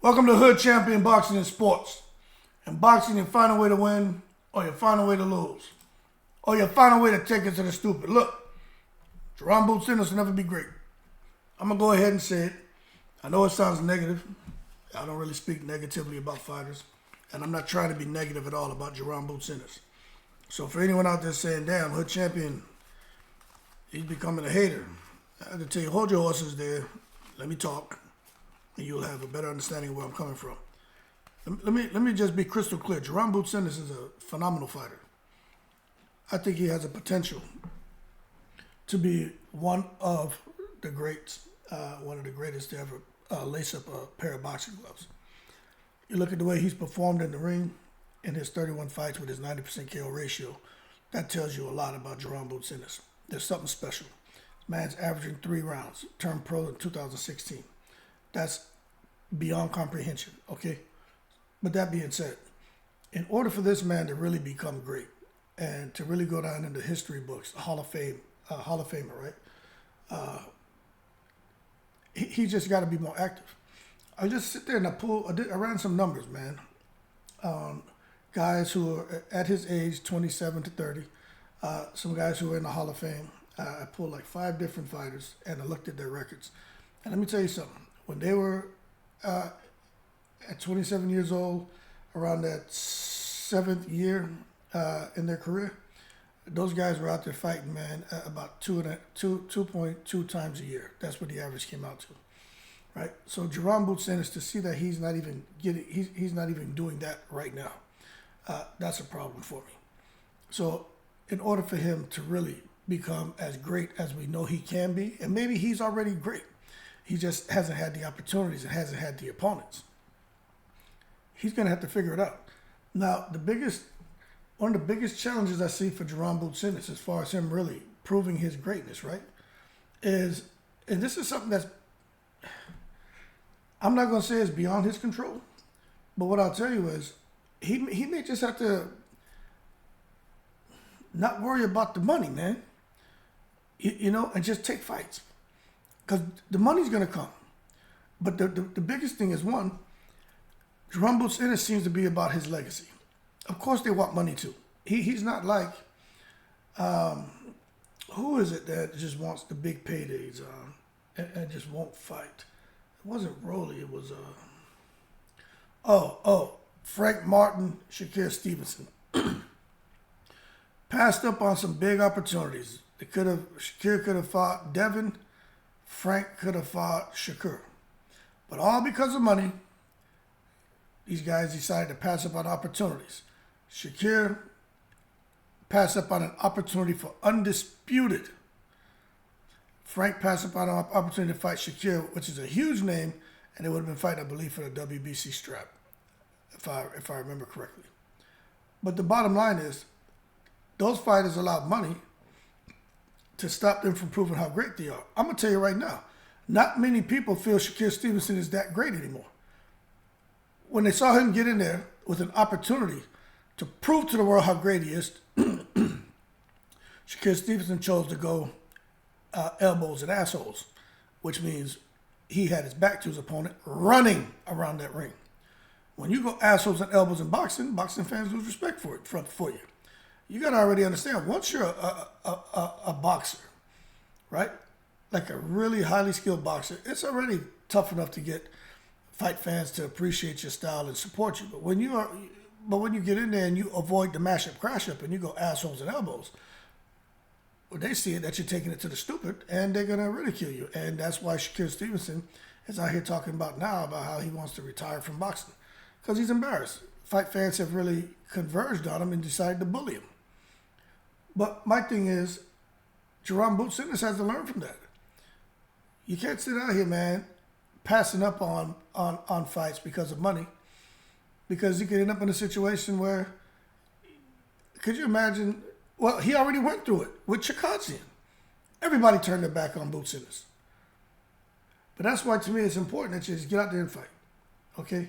Welcome to Hood Champion Boxing and Sports. In boxing, you find a way to win, or you find a way to lose, or you find a way to take it to the stupid. Look, Jaron will never be great. I'm going to go ahead and say it. I know it sounds negative. I don't really speak negatively about fighters, and I'm not trying to be negative at all about Jaron Ennis. So for anyone out there saying, damn, Hood Champion, he's becoming a hater, I have to tell you, hold your horses there. Let me talk, and you'll have a better understanding of where I'm coming from. Let me just be crystal clear. Jaron Ennis is a phenomenal fighter. I think he has a potential to be one of the greats, one of the greatest to ever lace up a pair of boxing gloves. You look at the way he's performed in the ring in his 31 fights with his 90% KO ratio. That tells you a lot about Jaron Ennis. There's something special. Man's averaging 3 rounds, turned pro in 2016. That's beyond comprehension, okay? But that being said, in order for this man to really become great and to really go down in the history books, Hall of Famer, right? He just got to be more active. I just sit there and I ran some numbers, man. Guys who are at his age, 27 to 30, some guys who are in the Hall of Fame. I pulled like 5 different fighters and I looked at their records. And let me tell you something. When they were at 27 years old, around that 7th year in their career, those guys were out there fighting, man, about 2.2 times a year. That's what the average came out to, right? So Jaron Ennis, to see that he's not even doing that right now, that's a problem for me. So in order for him to really become as great as we know he can be, and maybe he's already great, he just hasn't had the opportunities and hasn't had the opponents. He's going to have to figure it out. Now, one of the biggest challenges I see for Jaron Ennis, as far as him really proving his greatness, right, is, and this is something that's, I'm not going to say it's beyond his control, but what I'll tell you is he may just have to not worry about the money, man, and just take fights. Because the money's going to come. But the biggest thing is, one, Jaron Ennis seems to be about his legacy. Of course they want money too. He's not like, who is it that just wants the big paydays and just won't fight? It wasn't Rolly, it was, Frank Martin, Shakur Stevenson. Passed up on some big opportunities. Shakur could have fought Devin. Frank could have fought Shakur. But all because of money, these guys decided to pass up on opportunities. Shakur passed up on an opportunity for undisputed. Frank passed up on an opportunity to fight Shakur, which is a huge name, and they would have been fighting, I believe, for the WBC strap, if I remember correctly. But the bottom line is, those fighters allowed money to stop them from proving how great they are. I'm going to tell you right now, not many people feel Shakur Stevenson is that great anymore. When they saw him get in there with an opportunity to prove to the world how great he is, Shakur Stevenson chose to go elbows and assholes, which means he had his back to his opponent running around that ring. When you go assholes and elbows in boxing fans lose respect for you. You got to already understand, once you're a boxer, right, like a really highly skilled boxer, it's already tough enough to get fight fans to appreciate your style and support you. But when you get in there and you avoid the mash-up, crash-up, and you go assholes and elbows, well, they see it that you're taking it to the stupid, and they're going to ridicule you. And that's why Shakur Stevenson is out here talking about now about how he wants to retire from boxing, because he's embarrassed. Fight fans have really converged on him and decided to bully him. But my thing is, Jaron Ennis has to learn from that. You can't sit out here, man, passing up on fights because of money, because you could end up in a situation where, could you imagine, well, he already went through it with Chikadzian. Everybody turned their back on Ennis. But that's why, to me, it's important that you just get out there and fight, okay?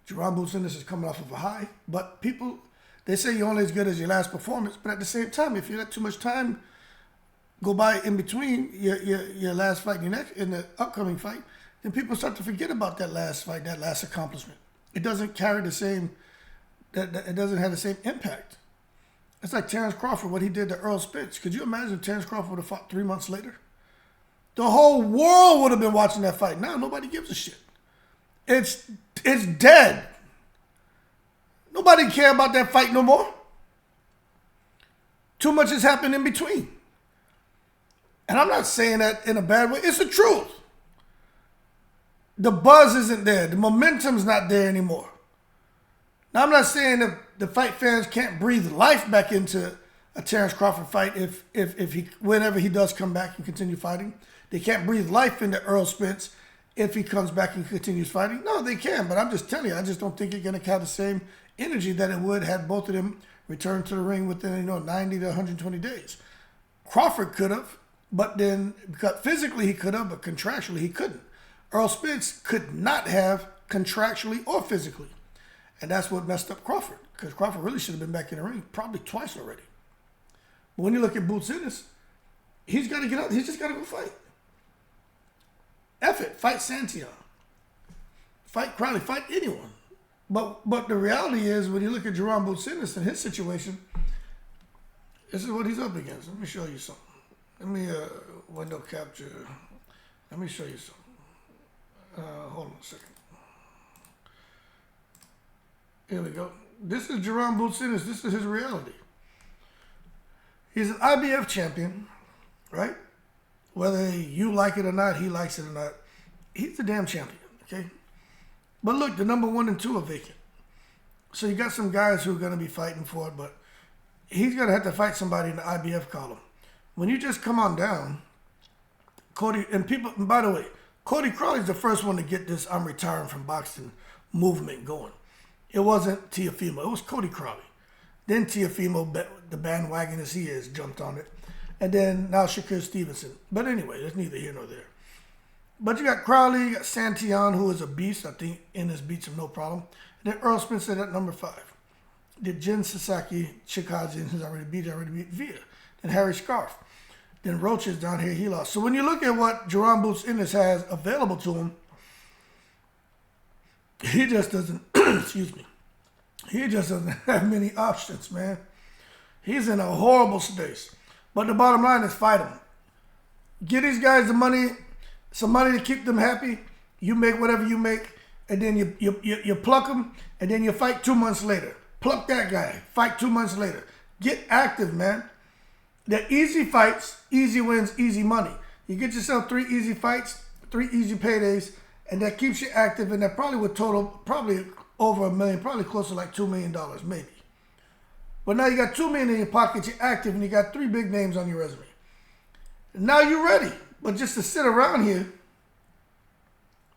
Jaron Ennis is coming off of a high, but people, they say you're only as good as your last performance, but at the same time, if you let too much time go by in between your last fight and in the upcoming fight, then people start to forget about that last fight, that last accomplishment. It doesn't carry the same, it doesn't have the same impact. It's like Terrence Crawford, what he did to Earl Spence. Could you imagine if Terrence Crawford would have fought 3 months later? The whole world would have been watching that fight. Now nobody gives a shit. It's dead. Nobody care about that fight no more. Too much has happened in between. And I'm not saying that in a bad way. It's the truth. The buzz isn't there. The momentum's not there anymore. Now, I'm not saying that the fight fans can't breathe life back into a Terrence Crawford fight whenever he does come back and continue fighting. They can't breathe life into Earl Spence if he comes back and continues fighting. No, they can, but I'm just telling you, I just don't think it's going to have the same energy that it would had both of them returned to the ring within 90 to 120 days. Crawford could have, but then because physically he could have, but contractually he couldn't. Earl Spence could not have contractually or physically. And that's what messed up Crawford, because Crawford really should have been back in the ring probably twice already. But when you look at Boots Ennis, he's got to get out. He's just got to go fight. F it. Fight Santion. Fight Crowley. Fight anyone. But the reality is, when you look at Jaron Boots Ennis and his situation, this is what he's up against. Let me show you something. Let me window capture. Let me show you something. Hold on a second. Here we go. This is Jaron Boots Ennis. This is his reality. He's an IBF champion, right? Whether you like it or not, he likes it or not. He's the damn champion, okay? But look, the number 1 and 2 are vacant. So you got some guys who are going to be fighting for it, but he's going to have to fight somebody in the IBF column. When you just come on down, Cody, and by the way, Cody Crowley's the first one to get this I'm retiring from boxing movement going. It wasn't Teofimo. It was Cody Crowley. Then Teofimo, the bandwagon as he is, jumped on it. And then now Shakur Stevenson. But anyway, it's neither here nor there. But you got Crowley, you got Santion, who is a beast. I think Ennis beats him no problem. And then Earl Spencer at number 5. Then Jin Sasaki, Chikazi, who's already beat Villa. Then Harry Scarf. Then Roach is down here, he lost. So when you look at what Jaron Boots Ennis has available to him, he just doesn't, excuse me, he just doesn't have many options, man. He's in a horrible space. But the bottom line is fight him. Give these guys the money, some money to keep them happy. You make whatever you make, and then you pluck them, and then you fight 2 months later. Pluck that guy, fight 2 months later. Get active, man. They're easy fights, easy wins, easy money. You get yourself 3 easy fights, 3 easy paydays, and that keeps you active, and that probably would total probably over $1 million, probably close to like $2 million, maybe. But now you got $2 million in your pocket, you're active, and you got 3 big names on your resume. Now you're ready. But just to sit around here,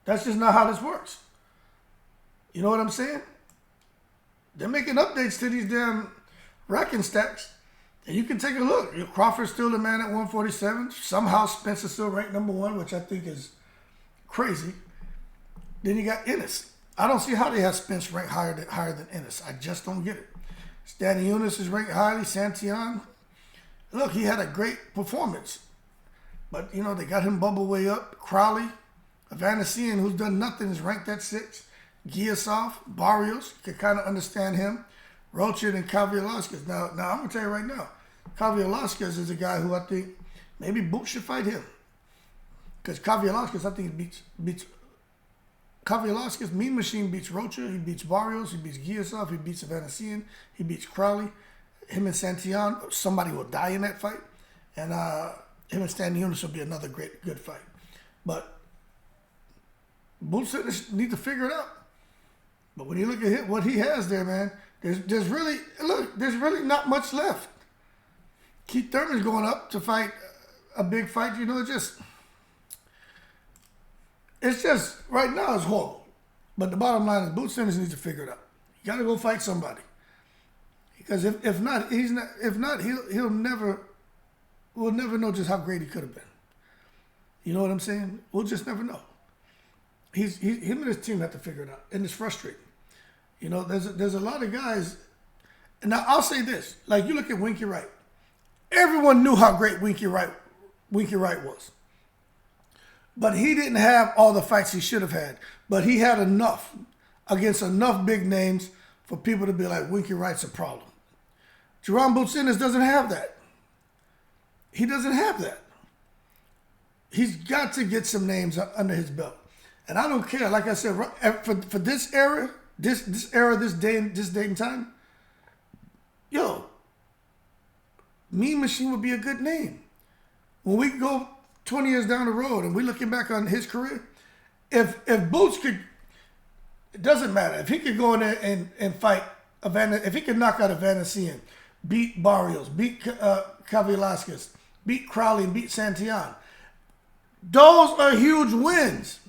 that's just not how this works. You know what I'm saying? They're making updates to these damn racking stacks. And you can take a look. Crawford's still the man at 147. Somehow Spencer's still ranked number 1, which I think is crazy. Then you got Ennis. I don't see how they have Spence ranked higher than Ennis. I just don't get it. Stanley Eunice is ranked highly. Santion. Look, he had a great performance. But, they got him bubble way up. Crowley, Evanesian, who's done nothing, is ranked at 6. Giasov, Barrios, can kind of understand him. Rocha and Kavyalaskas. Now I'm going to tell you right now, Kavyalaskas is a guy who I think maybe Boot should fight him. Because Kavyalaskas, I think, beats Kavyalaskas, Mean Machine beats Rocha, he beats Barrios, he beats Giasov, he beats Evanesian, he beats Crowley. Him and Santion, somebody will die in that fight. And him and Stanley Eunice will be another good fight. But Boots need to figure it out. But when you look at what he has there, man, there's really not much left. Keith Thurman's going up to fight a big fight. It's just right now it's horrible. But the bottom line is Boots Ennis needs to figure it out. You got to go fight somebody. Because if not, we'll never know just how great he could have been. You know what I'm saying? We'll just never know. Him and his team have to figure it out, and it's frustrating. There's a lot of guys. And now I'll say this: like you look at Winky Wright, everyone knew how great Winky Wright was. But he didn't have all the fights he should have had. But he had enough against enough big names for people to be like, Winky Wright's a problem. Jaron Boots Ennis doesn't have that. He doesn't have that. He's got to get some names under his belt. And I don't care. Like I said, for this era, this day and time, yo, Mean Machine would be a good name. When we go 20 years down the road and we're looking back on his career, if Boots could, it doesn't matter. If he could go in there and fight if he could knock out Evanescence, beat Barrios, beat Velasquez, beat Crowley, and beat Santillan, those are huge wins.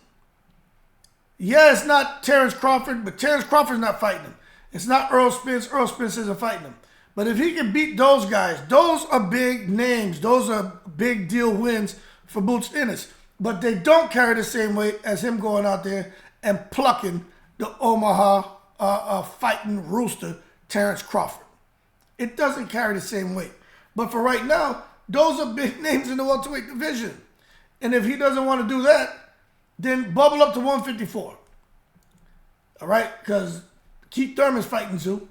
Yeah, it's not Terrence Crawford, but Terrence Crawford's not fighting him. It's not Earl Spence. Earl Spence isn't fighting him. But if he can beat those guys, those are big names. Those are big deal wins for Boots Ennis. But they don't carry the same weight as him going out there and plucking the Omaha fighting rooster, Terrence Crawford. It doesn't carry the same weight. But for right now, those are big names in the welterweight division. And if he doesn't want to do that, then bubble up to 154. All right? Because Keith Thurman's fighting Zoo,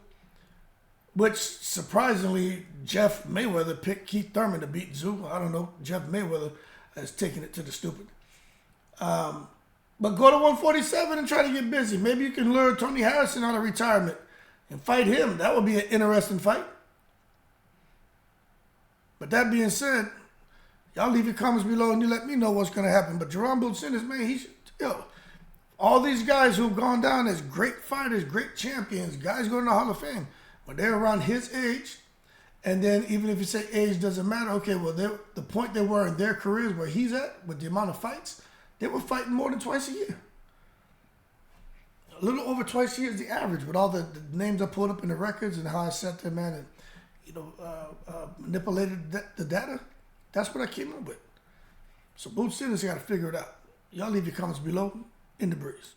which surprisingly, Jeff Mayweather picked Keith Thurman to beat Zoo. I don't know. Jeff Mayweather has taken it to the stupid. But go to 147 and try to get busy. Maybe you can lure Tony Harrison out of retirement and fight him. That would be an interesting fight. But that being said, y'all leave your comments below and you let me know what's going to happen. But Jaron Boots Ennis, man, all these guys who've gone down as great fighters, great champions, guys going to the Hall of Fame, when they're around his age, and then even if you say age doesn't matter, okay, well, the point they were in their careers where he's at, with the amount of fights, they were fighting more than twice a year. A little over twice a year is the average, with all the names I pulled up in the records and how I sat there, man, and manipulated the data. That's what I came up with. So Boots Ennis got to figure it out. Y'all leave your comments below. In the breeze.